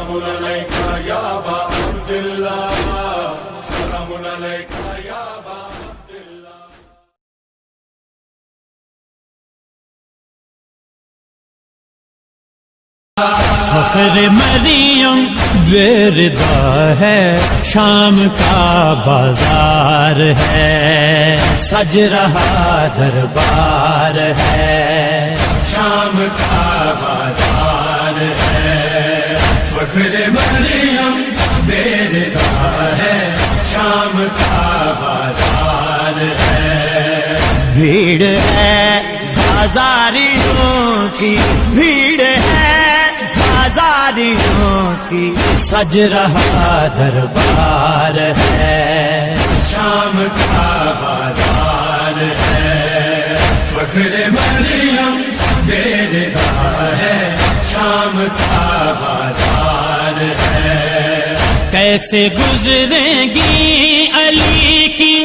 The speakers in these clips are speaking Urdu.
سلام علیک یا ابا عبداللہ، سلام علیک یا ابا عبداللہ۔ فخر مریم وردا ہے، شام کا بازار ہے، سج رہا دربار ہے، شام کا بازار ہے، فخر مریم بیردا ہے، شام کا بازار ہے۔ بھیڑ ہے بازاریوں کی، بھیڑ ہے بازاریوں کی، سج رہا دربار ہے، شام کا بازار ہے، فخر مریم بیردا ہے، شام کا بازار ہے۔ کیسے گزریں گی علی کی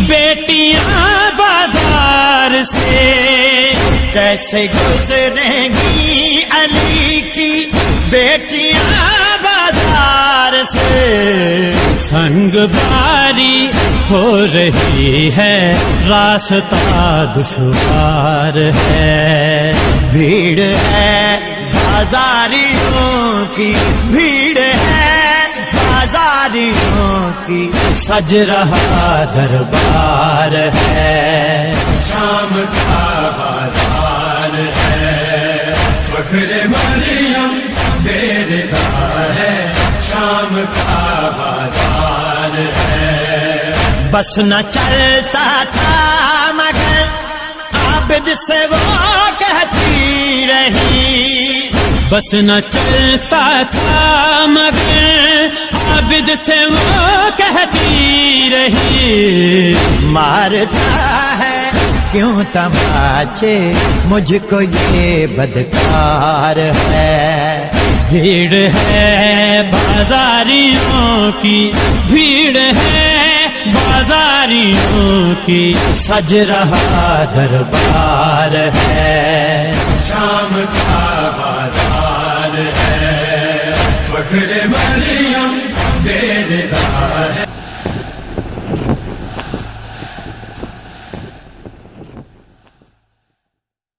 بیٹیاں بازار سے، کیسے گزریں گی علی کی بیٹیاں بازار سے، سنگ باری ہو رہی ہے، راستہ دشوار ہے، بھیڑ ہے بازاریوں کی، بھیڑ ہے بازاریوں کی، سج رہا دربار ہے، شام کا بازار ہے، فخر مریم بیردا ہے، شام کا بازار ہے۔ بس نہ چلتا تھا مگر عابد سے وہ کہتی رہی، بس نہ چلتا تھا مگر عابد سے وہ کہتی رہی، مارتا ہے کیوں تماچے مجھ کو یہ بدکار ہے، بھیڑ ہے بازاریوں کی، بھیڑ ہے بازاریوں کی، سج رہا دربار ہے، شام کا بازار ہے، فخر مریم بیردا ہے،